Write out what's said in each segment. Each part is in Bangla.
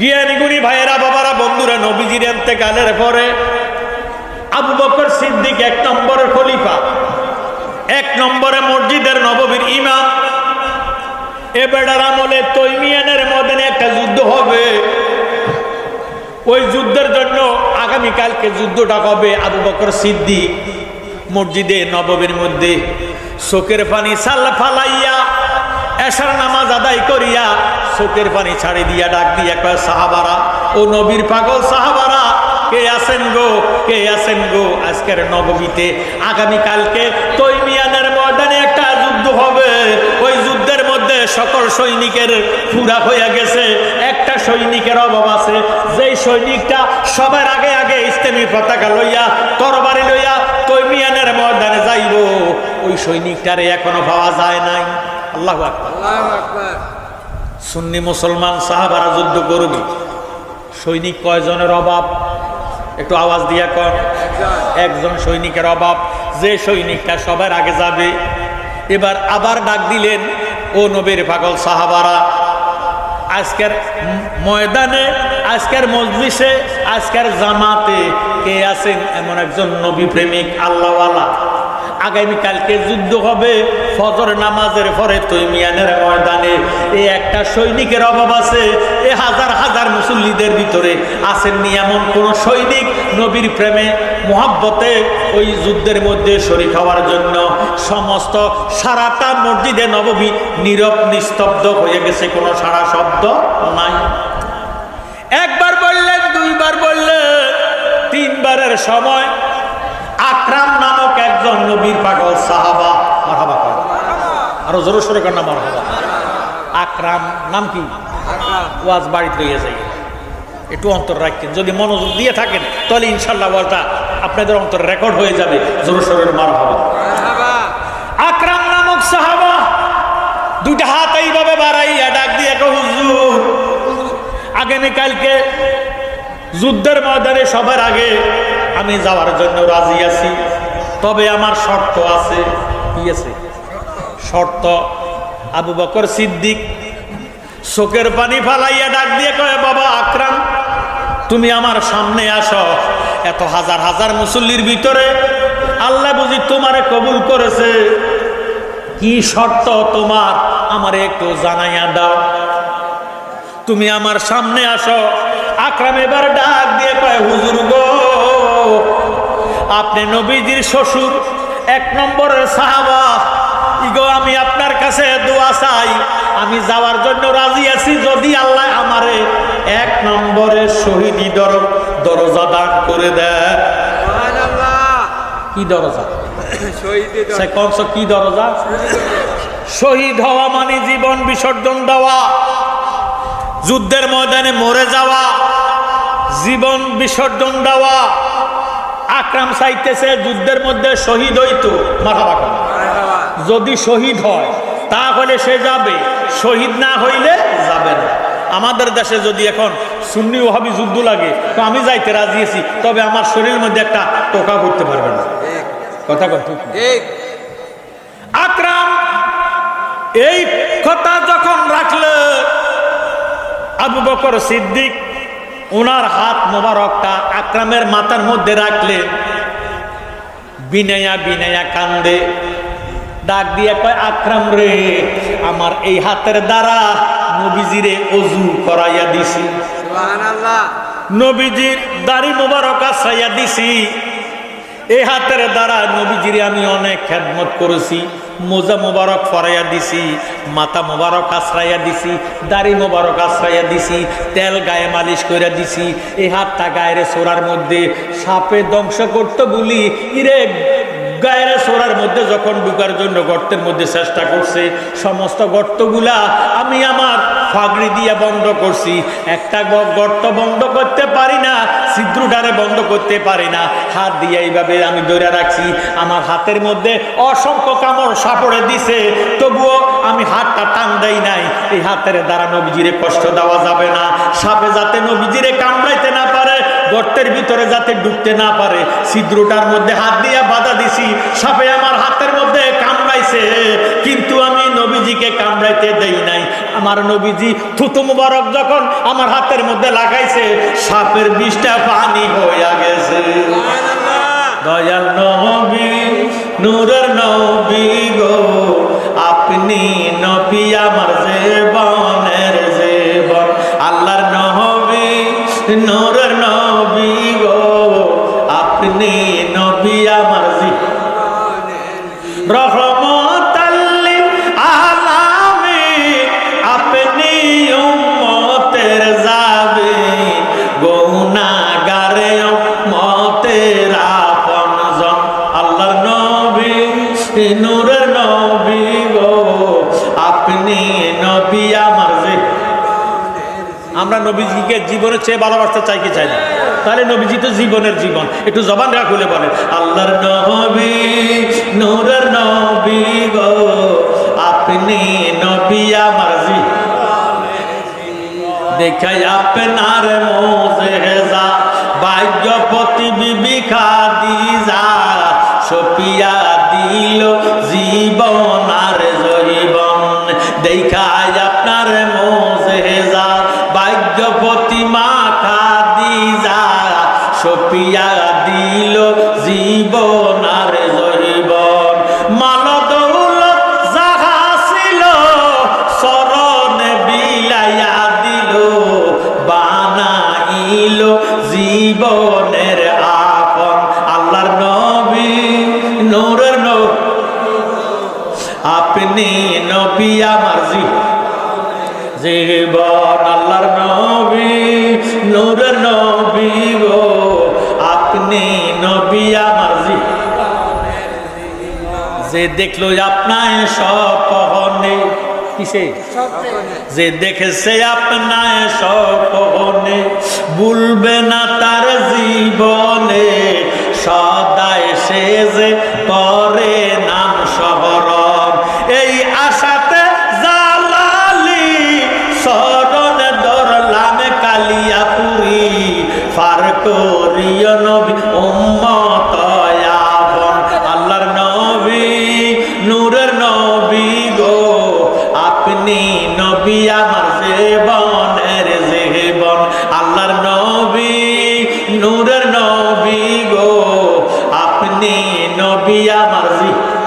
জ্ঞানী গুণী ভাইয়েরা, বাবারা, বন্ধুরা, নবীজির ইন্তেকালের পরে আবু বকর সিদ্দিক 1 নম্বরের খলিফা, 1 নম্বরে মসজিদের নববীর ইমাম। এবেড়ার আমলে তৈমিয়ানের ময়দানে একটা যুদ্ধ হবে। ওই যুদ্ধের জন্য আগামীকালকে যুদ্ধটা হবে। আবু বকর সিদ্দিক মসজিদে নববীর মধ্যে চোখের পানি ফালাইয়া এশার নামাজ আদায় করিয়া চোখের পানি ছাড়ি দিয়া ডাক দিয়া কয়, সাহাবারা, ও নবীর পাগল সাহাবারা, কে আছেন গো, কে আছেন গো? আজকের নববীতে আগামীকালকে তৈমিয়ানের ময়দানে একটা যুদ্ধ হবে। ওই যুদ্ধের মধ্যে সকল সৈনিকের পুরা হয়ে গেছে, একটা সৈনিকের অভাব আছে। যেই সৈনিকটা সবার আগে আগে ইসলামী পতাকা লইয়া তরবারি লইয়া তৈমিয়ানের ময়দানে যাইব, ওই সৈনিকটারে এখনো পাওয়া যায় নাই। আল্লাহু আকবার, আল্লাহু আকবার। সুন্নি মুসলমান সাহাবারা যুদ্ধ করবে, সৈনিক কয়জনের অভাব? একটু আওয়াজ দিয়া কর। একজন সৈনিকের অভাব, যে সৈনিকটা সবার আগে যাবে। এবার আবার ডাক দিলেন, ও নবীর পাগল সাহাবারা, আজকের ময়দানে, আজকের মজলিসে, আজকের জামাতে কে আছেন এমন একজন নবী প্রেমিক আল্লাহওয়ালা? আগামীকালকে যুদ্ধ হবে ফজর নামাজের পরে তৈমিয়ানের ময়দানে। এই একটা সৈনিকের অভাব আছে। এ হাজার হাজার মুসল্লিদের ভিতরে আসেননি এমন কোন সৈনিক নবীর প্রেমে মোহাব্বতে ওই যুদ্ধের মধ্যে শরীক হওয়ার জন্য। সমস্ত সারাটা মসজিদে নববী নীরব নিস্তব্ধ হয়ে গেছে, কোনো সারা শব্দ নাই। একবার বললেন, দুইবার বললেন, তিনবারের সময় আকরাম নামক একজন নবীর পাগল সাহাবা, মারহাবা কর, আরো জোরে সোরে কর না মারহাবা। আকরাম নাম কি? ওয়াজ বাড়িতে লইয়া যাই, একটু অন্তর রাখেন। যদি মনোযোগ দিয়ে থাকেন তাহলে ইনশাল্লাহ ওয়াজটা আপনাদের অন্তর রেকর্ড হয়ে যাবে। জোরে সোরে মারহাবা। আকরাম নামক সাহাবা দুইটা হাত এইভাবে বাড়াইয়া ডাক দিয়ে কয়, হুজুর, আগামীকালকে যুদ্ধের ময়দানে সবার আগে আমি যাওয়ার জন্য রাজি আছি, তবে আমার শর্ত আছে। কি আছে শর্ত? আবু বকর সিদ্দিক চোখের পানি ফালাইয়া ডাক দিয়ে কয়, বাবা আকরাম, তুমি আমার সামনে আসো। এত হাজার হাজার মুসল্লির ভিতরে আল্লাহ বুঝি তোমারে কবুল করেছে। কি শর্ত তোমার আমারে একটু জানাইয়া দাও। তুমি আমার সামনে আসো। আকরাম এবার ডাক দিয়ে কয়, হুজুর গো, আপনি নবীজির শ্বশুর, 1 নম্বরের সাহাবা, ইগো আমি আপনার কাছে দোয়া চাই। আমি যাওয়ার জন্য রাজি আছি যদি আল্লাহ আমারে 1 নম্বরের শহীদি দরজা দান করে দেয়। কি দরজা? কি দরজা? শহীদ হওয়া মানে জীবন বিসর্জন দেওয়া, যুদ্ধের ময়দানে মরে যাওয়া, জীবন বিসর্জন দেওয়া। আকরাম চাইতেছে যুদ্ধের মধ্যে শহীদ হইতো, মারহাবা কর। যদি শহীদ হয় তাহলে সে যাবে, শহীদ না হইলে যাবে না। আমাদের দেশে যদি এখন সুন্নি ওয়াহাবি যুদ্ধ লাগে তো আমি যাইতে রাজি আছি, তবে আমার শরীরের মধ্যে একটা টোকা করতে পারবে না। কথা কর ঠিক? আকরাম এই কথা যখন রাখলে, আবু বকর সিদ্দিক ওনার হাত মোবারকটা আকরামের মাথার মধ্যে রাখলেন। বিনায়া বিনায়া কান্দে, ডাক দিয়ে কয়, আকরাম রে, আমার এই হাতের দ্বারা নবীজিরে ওযু করাইয়া দিছি, সুবহানাল্লাহ, নবীজির দাড়ি মোবারক আছড়াইয়া দিছি। এই হাতের দ্বারা নবীজিরে আমি অনেক খেদমত করেছি। মোজা মোবারক ফরাইয়া দিছি, মাথা মোবারক আশ্রাইয়া দিছি, দাড়ি মোবারক আশ্রাইয়া দিছি, তেল গায়ে মালিশ করে দিছি। এই হাতটা গায়ের সোরার মধ্যে সাপে ধ্বংস করতে বলি, ইরে গায়ের সোরার মধ্যে যখন ঢুকার জন্য গর্তের মধ্যে চেষ্টা করছে, সমস্ত গর্তগুলা আমি আমার ফাগড়ি দিয়ে বন্ধ করছি। একটা গর্ত বন্ধ করতে পারি না, ছিদ্রটারে বন্ধ করতে পারি না, হাত দিয়ে এইভাবে আমি ধরে রাখছি। আমার হাতের মধ্যে অসংখ্য কামড় সাপড়ে দিছে, তবুও আমি হাতটা টান দেই নাই। এই হাতের দ্বারা নবীজিরে কষ্ট দেওয়া যাবে না, সাপে যাতে নবীজিরে কামড়াইতে না পারে, গর্তের ভিতরে যাতে ঢুকতে না পারে, ছিদ্রটার মধ্যে হাত দিয়ে বাধা দিছি। সাপে আমার হাতের মধ্যে কামড়াই কামড়াইছে, কিন্তু আমি নবীজিকে কামড়াইতে দেই নাই। আমার নবীজি থুতু মুবারক যখন আমার হাতের মধ্যে লাগাইছে, সাপের বিষটা পানি হইয়া গেছে। দয়াল নবী, নূরের নবী গো, আপনি নবী আমার জীবনের জীবন। আল্লাহর নবী, নূরের নবী গো, আপনি নবী আমার জীবনের রহমতাল লিল আলামিন। আপনি উম্মতের জাবিন, গুনাহগারে উম্মতের আপনজন। আল্লাহর নবী, নূরের নবী গো, আপনি নবী আমার জীবনের। আমরা নবীজিকে জীবনের চেয়ে ভালোবাসতে চাই কি চাই না? তাহলে নবীজি তো জীবনের জীবন। একটু জবান রাখ খুলে বলেন, আল্লাহর নবী, নূরের নবী গো, আপনি নবী আমার জীবনের। দেখাই আপনার মুজিজা, ভাগ্যবতী বিবি খাদিজা, সপিয়া দিল জীবন আর জৈবন। দেখাই আপনার মুজিজা, ভাগ্যবতী মা খাদিজা, সপিয়া দিল জীবন আর জৈবন। মাল দৌলত যাহা ছিল, শরণে বিলাইয়া দিল, বানাইল জীবনের আপন। আল্লাহর নবী, নূরের নবী, আপনি নবী আমার জীবন। আল্লাহর নবী, নূরের নবী গো, আপনি নবী আমার জীবনের। যে দেখলো আপনার স্বপ্নে, কিসে? যে দেখেছে আপনার স্বপ্নে, ভুলবে না তার জীবনে, সদায় সে যে করে নাম শহরণ। এই আশাতে জালালি শরণ ধরলাম কালিয়াপুরি, ফার করিও নবী উম্মত আপন। আল্লাহর নবী, নূরের নবী গো, আপনি নবী আমার জীবনের জীবন। আল্লাহর নবী, নূরের নবী গো, আপনি নবী আমার জীবনের।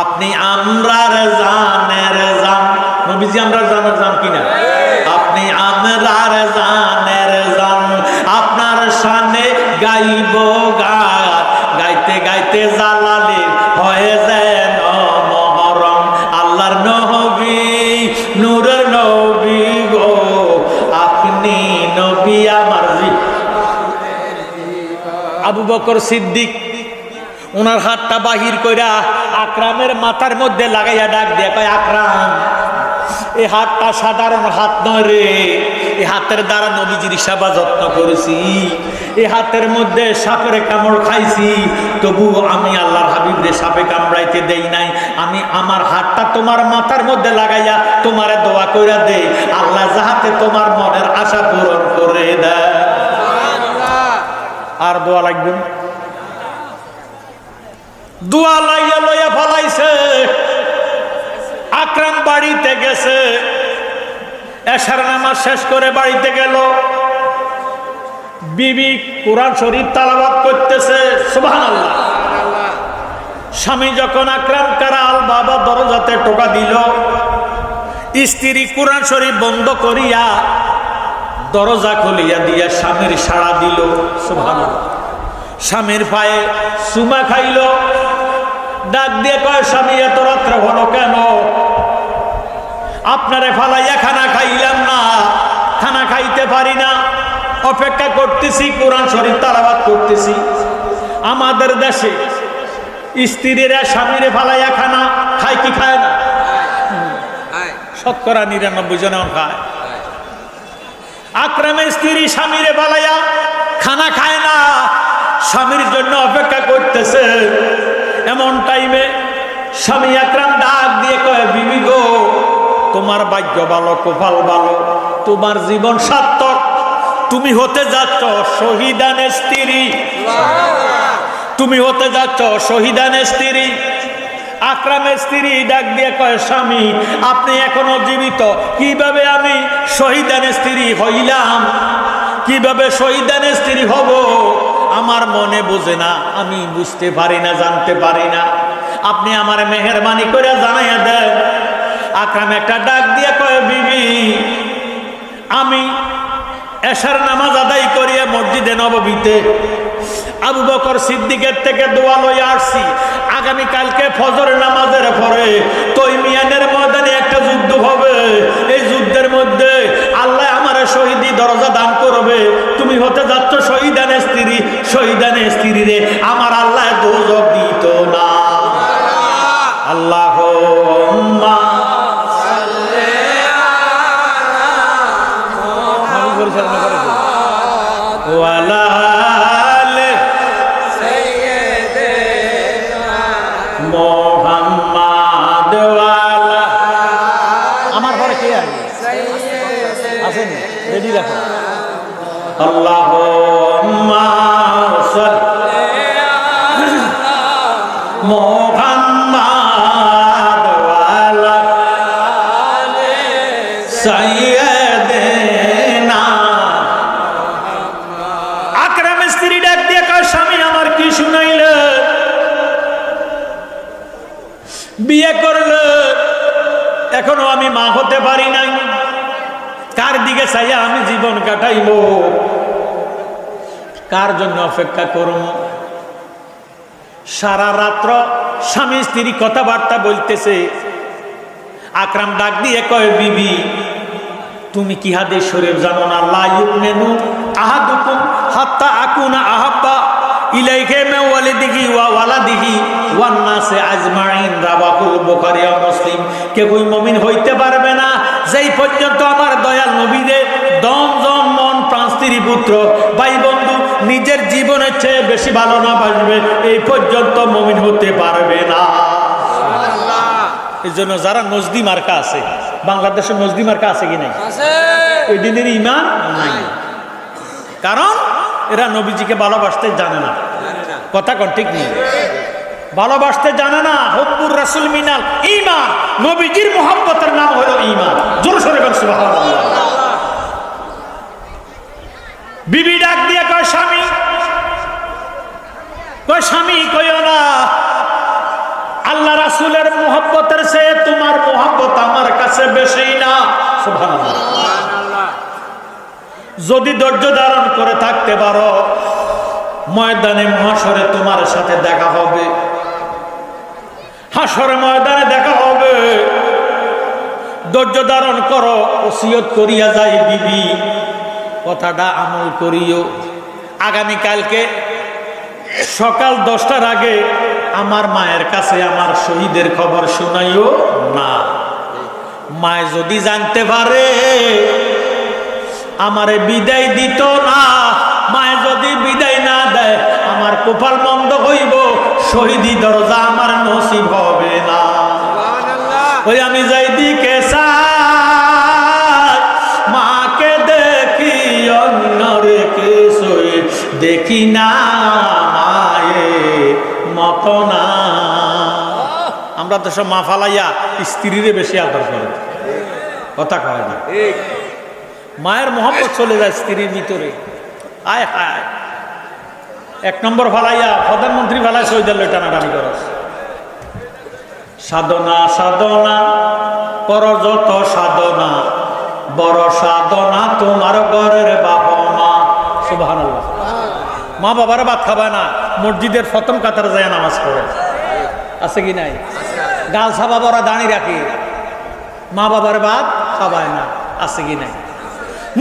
আপনি আমরার জানের জান। নবীজি আমরার জানের জান কিনা? আপনি আমরার জানের জান। আপনার শানে গাইব গান, গাইতে গাইতে জালালি হয়ে যেন মহরম। আল্লাহর নবী, নূরের নবী গো, আপনি নবী আমার জীবনের। আবু বকর সিদ্দিক ওনার হাতটা বাহির কইরা আকরামের মাথার মধ্যে লাগাইয়া ডাক দিয়ে কয়, আকরাম, এই হাতটা সাধারণ হাত নয় রে, এই হাতের দ্বারা নবীজির সেবা যত্ন করেছি, এই হাতের মধ্যে সাপের কামড় খাইছি, তবু আমি আল্লাহর হাবিবরে সাপে কামড়াইতে দেই নাই। আমি আমার হাতটা তোমার মাথার মধ্যে লাগাইয়া তোমারে দোয়া কইরা দেই, আল্লাহ যাহাতে তোমার মনের আশা পূরণ করে দেয়। আর দোয়া লাগবে না? দোয়া লাইয়া লইয়া ফলাইছে। আকরাম বাড়িতে গেছে, এশার নামাজ শেষ করে বাড়িতে গেল। বিবি কুরআন শরীফ তেলাওয়াত করতেছে, সুবহানাল্লাহ। স্বামী যখন আকরাম কারাল বাবা দরজাতে টোকা দিল, স্ত্রী কুরআন শরীফ বন্ধ করিয়া দরজা খুলিয়া দিয়া স্বামীর সাড়া দিল, সুবহানাল্লাহ। স্বামীর পায়ে চুমা খাইল, ডাক দিয়ে কয়, স্বামী এত রাত্রে হলো কেন? আপনারে ফালাইয়া খানা খাইলাম না, খানা খাইতে পারি না, অপেক্ষা করতেছি, কোরআন শরীফ তেলাওয়াত করতেছি। আমাদের দেশে স্ত্রীরা স্বামীরে ফালাইয়া খানা খায় কি খায় না? শতকরা ৯৯ জন খায়। আকরামের স্ত্রী স্বামীরে ফালাইয়া খানা খায় না, স্বামীর জন্য অপেক্ষা করতেছে। এমন টাইমে স্বামী আকরাম ডাক দিয়ে কয়, বিবি গো, তোমার ভাগ্য ভালো, কপাল ভালো, তোমার জীবন সার্থক, তুমি হতে যাচ্ছ শহীদানের স্ত্রী, তুমি হতে যাচ্ছ শহীদানের স্ত্রী। আকরামের স্ত্রী ডাক দিয়ে কয়, স্বামী আপনি এখনো জীবিত, কিভাবে আমি শহীদানের স্ত্রী হইলাম, কিভাবে শহীদানের স্ত্রী হব? আমার মনে বোঝে না, আমি বুঝতে পারি না, জানতে পারি না, আপনি আমার মেহেরবানি করে জানাইয়া দেন। আকরাম একটা ডাক দিয়ে কয়, বিবি আমি এশার নামাজ আদায় করিয়া মসজিদে নববীতে আবু বকর সিদ্দিকের থেকে দোয়া লইয়া আসছি, আগামীকালকে ফজর নামাজের পরে তৈমিয়ানের ময়দানে একটা যুদ্ধ হবে, এই যুদ্ধের মধ্যে আল্লাহ আমার শহীদি দরজা দান করবে, তুমি হতে যাচ্ছ শহীদানের স্ত্রী, শহীদানের স্ত্রী রে আমার আল্লাহ দোজখ দিত না। আল্লাহুম্মা ওয়ালা আলে মুহাম্মাদ ওয়ালা, আমার ঘরে কে আছেন? রেডি রাখো। আল্লাহুম্মা সাল্লি আলা মুহাম্মাদ ওয়ালা আলে সাইয়্যিদিনা। আকরামের স্ত্রী ডাক দিয়ে কয়, স্বামী আমার কি শুনাইলে? বিয়ে করলে এখনো আমি মা হতে পারি নাই, কার দিকে চাইয়া আমি জীবন কাটাইব, কার জন্য অপেক্ষা করব? সারা রাত্র স্বামী স্ত্রী কথাবার্তা বলতেছে। আকরাম ডাক দিয়ে কয়, বিবি তুমি কি হাদিস শরীফ জানো না? লা ইউমিনু আহাদুকুম হাত্তা আকুনা আহাব্বা ইলাইহি মিন ওয়ালিদিহি ওয়া ওয়ালাদিহি ওয়ান নাসি আজমাইন, রাওয়াহুল বুখারী ও মুসলিম। কেউই মুমিন হইতে পারবে না যেই পর্যন্ত আমার দয়াল নবীরে দম জম মন প্রাণ স্ত্রী পুত্র ভাই বন্ধু নিজের জীবনের চেয়ে বেশি ভালো না বাসবে, এই পর্যন্ত মুমিন হতে পারবে না। এই জন্য যারা নজদি মার্কা আছে, বাংলাদেশের নজদি মার্কা আছে কি নাই? এই দিনের ইমান নাই, কারণ এরা নবীজিকে ভালোবাসতে জানে না। কথা কোন ঠিক নেই, ভালোবাসতে জানে না। হুব্বুর রাসূল মিনাল ঈমান, নবীজির মুহাব্বতের নাম হলো ঈমান। জোরে সোরে বলেন সুবহানাল্লাহ। বিবি ডাক দিয়ে কয়, স্বামী কইও না, আল্লাহ রাসূলের মুহাব্বতের চেয়ে তোমার মুহাব্বত আমার কাছে বেশি না। সুবহানাল্লাহ। যদি ধৈর্য ধারণ করে থাকতে পারো, ময়দানে হাসরে তোমার সাথে দেখা হবে, হাসরে ময়দানে দেখা হবে। ধৈর্য ধারণ করো, ওসিয়ত করিয়া যাই বিবি, কথাটা আমল করিও। আগামীকালকে সকাল 10টার আগে আমার মায়ের কাছে আমার শহীদের খবর শোনাইও না। মায় যদি জানতে পারে আমারে বিদায় দিত না, মায় যদি বিদায় না দেয় আমার কপাল মন্দ হইব, শহীদি দরজা আমার নসিব হবে না। ওই আমি যাই দিকে চাই, মাকে দেখি অন্যরে কিছুই দেখি না, মায়ের মতো না। আমরা তো সব মা ফালাইয়া স্ত্রীরে বেশি আদর করে, কথা কয় না। মায়ের মোহাম্মত চলে যায় স্ত্রীর ভিতরে। আয় হায়, 1 নম্বর ফালাইয়া প্রধানমন্ত্রী ফালাই শহীদের টানাটানি করস। সাধনা সাধনা কর যত সাধনা, বড় সাধনা তোমার ঘরের বাহনা। সুবহানাল্লাহ। মা বাবার ভাত খাবায় না, মসজিদের প্রথম কাতারে যায় নামাজ পড়ে, আছে কি নাই? গাল ছাপা বড় দাঁড়িয়ে রাখি, মা বাবার ভাত খাবায় না, আছে কি নাই?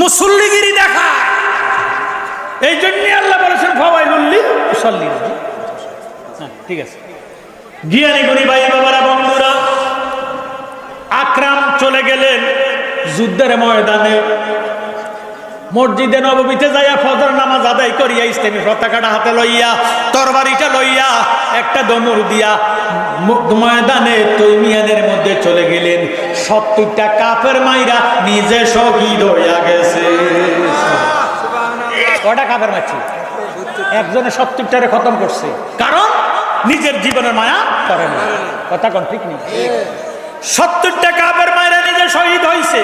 মুসল্লিগিরি দেখা। এই জন্য আল্লাহ বলেছেন ফাওয়াইলুল লিল-মুসাল্লিন। ঠিক আছে, জ্ঞানী গুণী ভাই বাবারা বন্ধুরা, আকরাম চলে গেলেন যুদ্ধের ময়দানে। মসজিদে নববীতে যাইয়া ফজর নামাজ আদায় করিয়া ইসলামী পতাকাটা হাতে লইয়া, তরবারিটা লইয়া, একটা দমর দিয়া ময়দানে তৈমিয়ানের মধ্যে চলে গেলেন। 70টা কাফের মাইরা নিজে শহীদ হইয়া গেছে। কয়টা কাফের মারছি? একজনে 70টারে খতম করছে। কারণ নিজের জীবনের মায়া করে না। কথা কোন ঠিক নেই? 70টা কাবের মায়েরা নিজে শহীদ হয়েছে।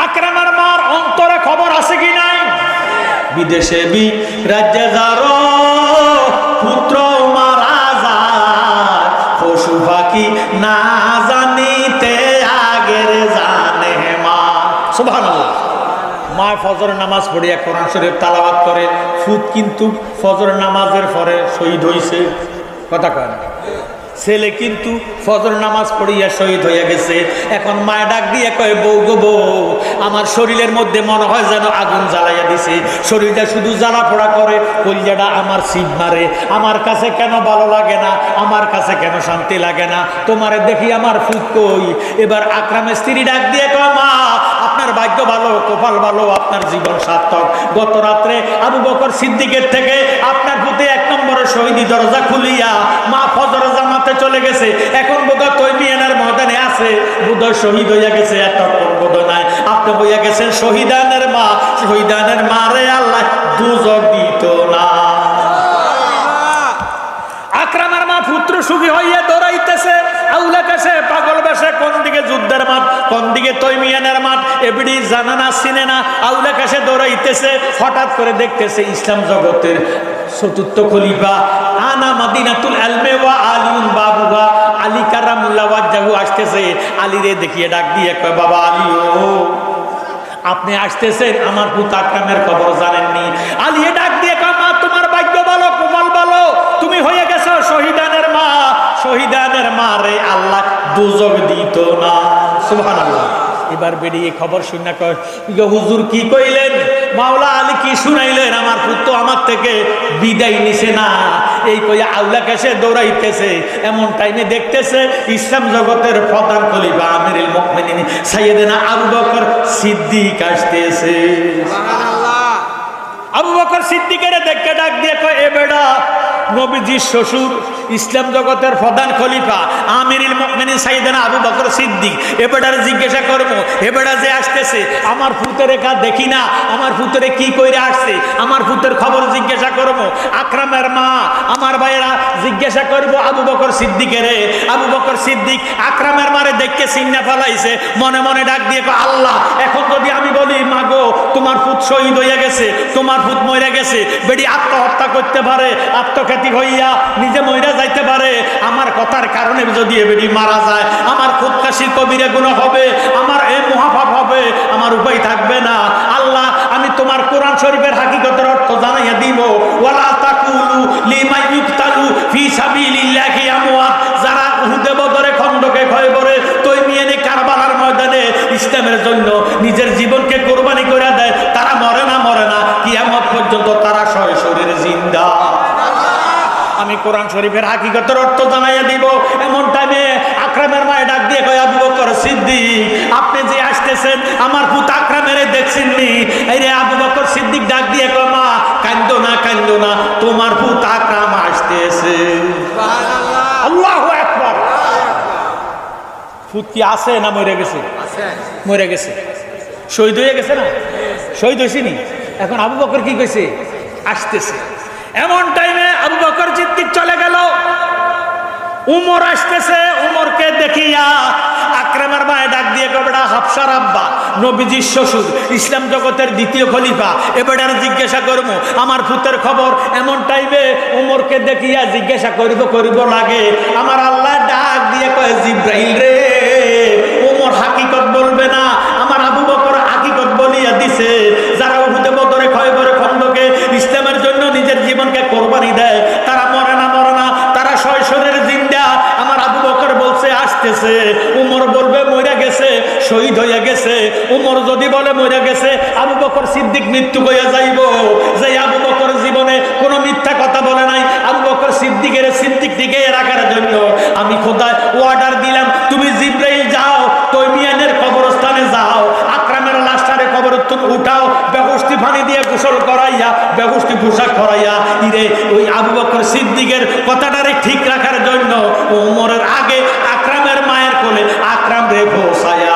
আকরামের মার অন্তরে খবর আছে কি নাই? বিদেশে রাজ্যে যারো পুত্র মারা যায়, পশু পাখি না জানিতে আগের জানে মা। সুবহানাল্লাহ। মা ফজরের নামাজ পড়িয়া কোরআন শরীফ তালাওয়াত করে, ফুত কিন্তু ফজরের নামাজের পরে শহীদ হইছে। কথা কয় না? ছেলে কিন্তু ফজর নামাজ পড়িয়া শহীদ হইয়া গেছে। এখন মায় ডাক দিয়ে কয়, বউ গো বউ, আমার শরীরের মধ্যে মনে হয় যেন আগুন জ্বালাইয়া দিছে, শরীরটা শুধু জ্বালা পোড়া করে, কলিজাটা আমার সিট মারে, আমার কাছে কেন ভালো লাগে না, আমার কাছে কেন শান্তি লাগে না, তোমারে দেখি আমার ফুট কই। এবার আকরামের স্ত্রী ডাক দিয়ে কয়, মা আপনার ভাগ্য ভালো, কপাল ভালো, আপনার জীবন সার্থক। গত রাত্রে আবু বকর সিদ্দিকের থেকে আপনার প্রতি 1 নম্বরের শহীদি দরজা খুলিয়া মা ফজর জামাতে চলে গেছে। এখন বোধহয় তৈমিয়ানের ময়দানে আছে, বোধহয় শহীদ হইয়া গেছে। এতক্ষণ বোধহয় নাই, আপনি হইয়া গেছেন শহীদানের মা। শহীদানের মারে আল্লাহ দুজক দিত না। আকরামের মা পুত্র সুখী হইয়া দৌড়াইতেছে, আউলা কাছে পাগল বেশে, কোন দিকে যুদ্ধের মাঠ, কোন দিকে তৈমিয়ানের মাঠ, এবিডি জানা না চিনে না, আউলা কাছে দৌড়াইতেছে। হঠাৎ করে দেখতেছে ইসলাম জগতের 4র্থ খলিফা আনা মাদিনাতুল ইলমে ওয়া আলিউন বাবুহা, আলী কারামুল্লাহ ওয়াজহু আসতেছে। আলীরে দেখিয়ে ডাক দিয়ে কয়, বাবা আলী ও, আপনি আসতেছেন, আমার পুত আকরামের খবর জানেননি। আলী ডাক দিয়ে কয়, মা তোমার ভাগ্য ভালো, কপাল ভালো, তুমি হয়ে গেছো শহীদানের মা। শহীদানের মা রে আল্লাহ দুজক দিত না। সুবহানাল্লাহ। এবার বেরিয়ে খবর শুনে কয়, হুজুর কি কইলেন? মাওলা আলী কি শুনাইলেন? আমার পুত্র আমার থেকে বিদায় নিছে না। এই কইয়া আউলা কাছে দৌড়াইতেছে। এমন টাইমে দেখতেছে ইসলাম জগতের প্রধান খলিফা আমিরুল মুমিনিন সাইয়েদনা আবু বকর সিদ্দিক আসতেছে। সুবহানাল্লাহ। আবু বকর সিদ্দিকের দেখে ডাক দিয়ে কয়, এ বেটা, নবীজির শ্বশুর ইসলাম জগতের প্রধান খলিফা আমিরুল মুমিনিন সাইয়েদনা আবু বকর সিদ্দিক, এবারে জিজ্ঞাসা করব, এবারে যে আসতেছে আমার পুত্রের রেখা দেখি না, আমার পুত্রে কি কইরা আসছে, আমার পুত্রের খবর জিজ্ঞাসা করব। আকরামের মা, আমার ভাইরা জিজ্ঞাসা করব আবু বকর সিদ্দিকের। আবু বকর সিদ্দিক আকরামের মারে দেখে চিন্না ফেলাইছে, মনে মনে ডাক দিয়ে কয়, আল্লাহ, এখন যদি আমি বলি মাগো তোমার পুত শহীদ হইয়া গেছে, তোমার পুত মরে গেছে, বেডি আত্মহত্যা করতে পারে, আত্মঘাতী হইয়া নিজে মইরা যাইতে পারে, আমার কথার কারণে যদি এবেডি মারা যায়, আমার খুদকাশির কবিরা গুনাহ হবে, আমার এই মহাপাপ হবে, আমার উপায় থাকবে না। আল্লাহ, আমি তোমার কোরআন শরীফের হাকিকতের অর্থ জানাইয়া দিব, ওয়ালা তাকুলু লিমা ইউকতালু ফি সাবিলিল্লাহি আমওয়াত, যারা উহুদে বদরে খন্দকে খয়বরে তৈমিয়ানে কারবালার ময়দানে ইসলামের জন্য নিজের জীবনকে কুরবানি করে দেয়, তারা মরে না, কিয়ামত পর্যন্ত তারা সশরীরে জিন্দা। আমি কোরআন শরীফের হাকিকতের অর্থ জানাইয়া দিব। এমন টাইমে আকরামের মায়ে ডাক দিয়ে কয়, আবু বকর সিদ্দিক, আপনি যে আসতেছেন আমার পুত আকরামের দেখছেন নি? এই রে আবু বকর সিদ্দিক ডাক দিয়ে কয়, মা কান্দো না, কান্দো না, তোমার পুত আকরাম আসতেছে। সুবহানাল্লাহ, আল্লাহু আকবার। পুত কি আছে না মরে গেছে? মরে গেছে, শহীদ হয়ে গেছে না? শহীদ হয়েছে নি? এখন আবু বকর কি কইছে? আসতেছে। এমন টাইমে আবু বকর সিদ্দিক চলে গেল, উমর আসতেছে। উমরকে দেখিয়া আকরামের মায়ে ডাক দিয়ে কয়, বেটা হাফসার আব্বা, নবীজির শ্বশুর, ইসলাম জগতের 2য় খলিফা, এবারে জিজ্ঞাসা করবো আমার পুতের খবর। এমন টাইমে উমরকে দেখিয়া জিজ্ঞাসা করিব লাগে, আমার আল্লাহ ডাক দিয়ে কয়, জিব্রাইল রে, উমর হাকিকত বলবে না, আমার আবু বকর হাকিকত বলিয়া দিছে। যারা উহুদে বদরে খয়বরে খন্দকে ইসলামের জন্য নিজের জীবনকে কোরবানি দেয়, তারা মরে না, তারা সশরীরে জিন্দা। আমার আবু বকর বলছে আসতেছে। উমর বলবে মরে গেছে, শহীদ হয়ে গেছে। উমর যদি বলে মরে গেছে, আবু বকর সিদ্দিক মৃত্যু হইয়া যাইব। যে আবু বকর জীবনে কোনো মিথ্যা কথা বলে নাই, আবু বকর সিদ্দিকের সিদ্দিক টিকে রাখার জন্য আমি খোদায় অর্ডার দিলাম, তুমি জিব্রাইল যাও, তৈমিয়ানের কবরস্থানে যাও, আকরামের লাশটারে কবর উঠাও, বেহুশতি পানি দিয়ে গোসল করাইয়া, বেহুশতি পোশাক করাইয়া, ইরে ওই আবু বকর সিদ্দিকের কথাটারে ঠিক রাখার জন্য ওমরের আগে আকরামের মায়ের কোলে আকরাম রে বসায়া